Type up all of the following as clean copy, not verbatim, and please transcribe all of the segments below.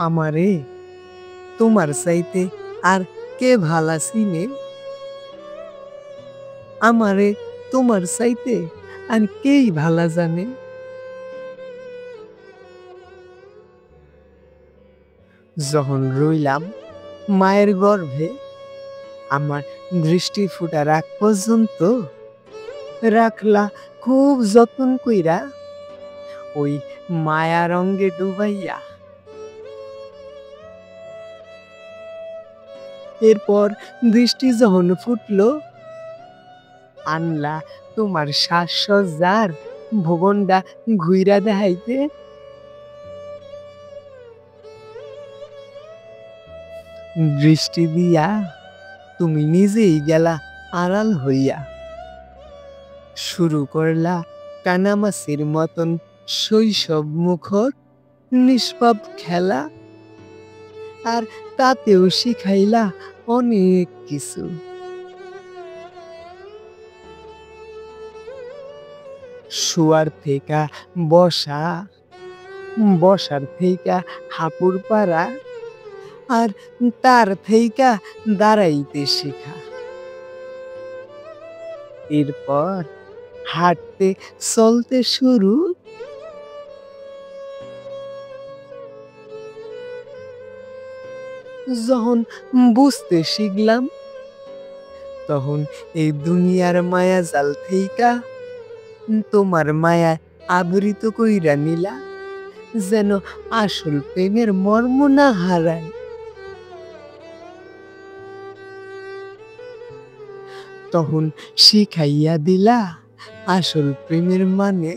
আমারে তোমার চাইতে আর কে ভালা চিনে? আমারে তোমার চাইতে আর কেই ভালা জানে? যখন রইলাম মায়ের গর্ভে, আমার দৃষ্টি ফুটার আগ পর্যন্ত রাখলা খুব যত্ন কইরা ওই মায়া রঙ্গে ডুবাইয়া। এরপর দৃষ্টি যখন ফুটলো, আনলা তোমার সাজসজ্জার ভুবনটা ঘুইরা দেখাইতে। দৃষ্টি দিয়া তুমি নিজেই গেলা আড়াল হইয়া, শুরু করলা কানামাছির মতন শৈশব মুখর নিষ্পাপ খেলা। আর তাতেও শিখাইলা অনেক কিছু। শোয়ার থেকা বসা, বসার থেকা হাপুর পাড়া, আর তার থেকা দাঁড়াইতে শেখা। এরপর হাঁটতে চলতে শুরু। যখন বুঝতে শিখলাম, তখন এই দুনিয়ার মায়া জাল থেইকা তোমার মায়া আবৃত কইরা নিলা, যেন আসল প্রেমের মর্ম না হারায়। তখন শিখাইয়া দিলা আসল প্রেমের মানে,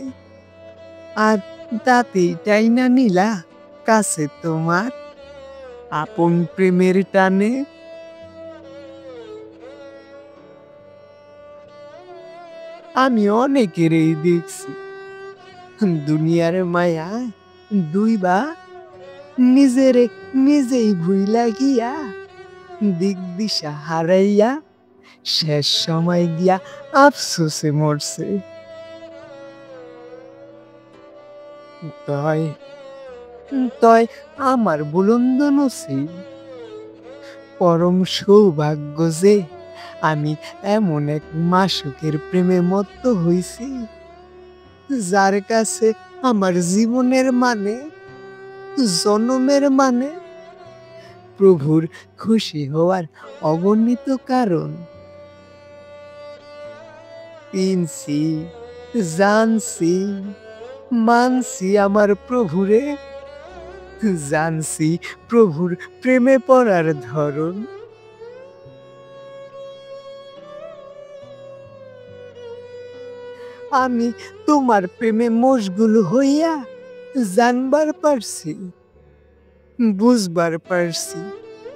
আর তাতেই টাইনা নিলা কাছে তোমার আপন প্রেমের টানে। আমি অনেকেরই দেখছি দুনিয়ার মায়া দুইবা নিজেরে নিজেই ভুইলা গিয়া, দিক দিশা হারাইয়া শেষ সময় গিয়া আফসোসে মরছে। তয় তয় আমার বুলন্দ নসিব, পরম সৌভাগ্য যে আমি এমন এক মাসুকের প্রেমে মত্ত হইছি, যার কাছে আমার জীবনের মানে, জনমের মানে, প্রভুর খুশি হওয়ার অগণিত কারণ। চিনছি, জানছি, মানছি আমার প্রভুরে, জানছি প্রভুর প্রেমে পড়ার ধরন। আমি তোমার প্রেমে মশগুল হইয়া জানবার পারছি, বুঝবার পারছি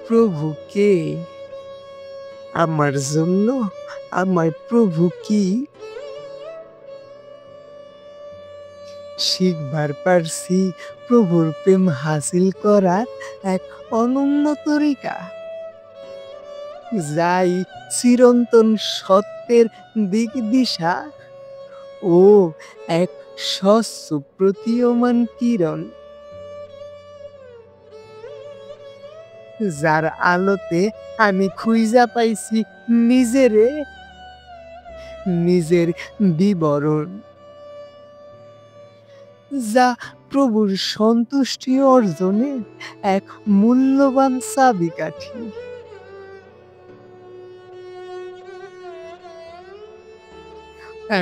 প্রভু কে। আমার জন্য আমার প্রভু কি, শিখবার পারছি প্রভুর প্রেম হাসিল করার এক অনন্য তরিকা, যাই চিরন্তন সত্যের দিক দিশা ও এক স্বচ্ছ প্রতীয়মান কিরণ, যার আলোতে আমি খুঁজা পাইছি নিজেরে, নিজের বিবরণ, যা প্রভুর সন্তুষ্টি অর্জনের এক মূল্যবান চাবিকাঠি।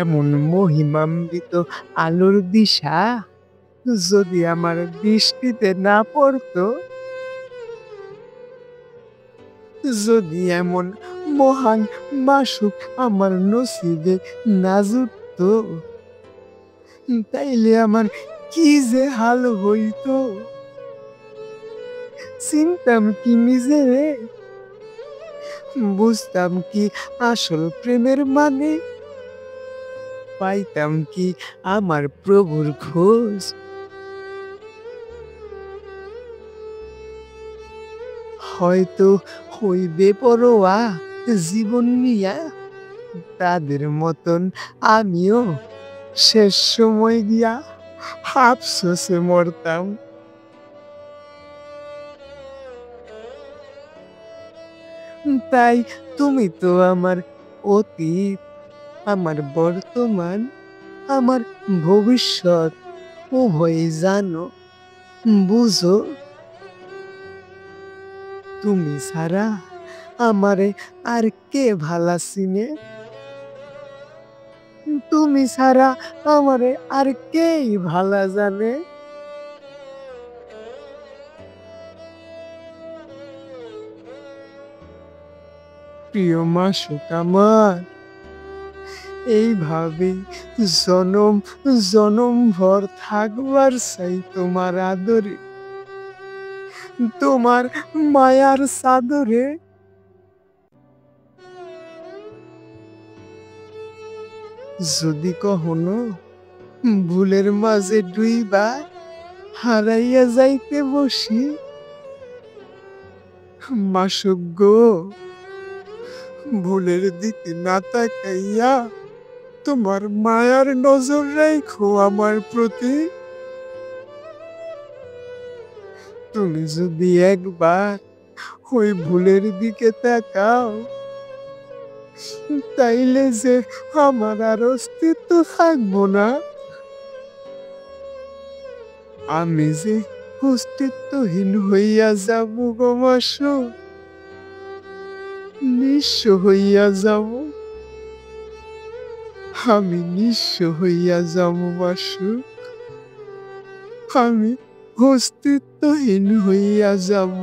এমন মহিমান্বিত আলোর দিশা যদি আমার দৃষ্টিতে না পড়তো, যদি এমন মহান মাসুক আমার নসিবে না জুটতো, তাইলে আমার কি যে হাল হইতো। চিনতাম কি নিজেরে, বুঝতাম কি আসল প্রেমের মানে, পাইতাম কি আমার প্রভুর খোঁজ। হয়তো ওই বেপরোয়া জীবন নিয়া তাদের মতন আমিও শেষ সময় গিয়া আফসোসে মরতাম। তাই তুমি তো আমার অতীত, আমার বর্তমান, আমার ভবিষ্যৎ উভয়ই জানো, বুঝো। তুমি ছাড়া আমারে আর কে ভালা চিনে? তুমি ছাড়া আমারে আর কেই ভালা জানে? প্রিয় মাসুক আমার, এইভাবে জনম জনম ভর থাকবার চাই তোমার আদরে, তোমার মায়ার চাদরে। যদি কখনো ভুলের মাঝে ডুইবা হারাইয়া যাইতে বসি, মাসুক গো, ভুলের দিকে না তাকাইয়া তোমার মায়ার নজর রাখো আমার প্রতি। তুমি যদি একবার ওই ভুলের দিকে তাকাও, তাইলে যে আমার আর অস্তিত্ব থাকবো না, আমি যে অস্তিত্বহীন হইয়া যাব গো মাসুক, নিঃস্ব হইয়া যাব। আমি নিঃস্ব হইয়া যাব মাসুক, আমি অস্তিত্বহীন হইয়া যাব।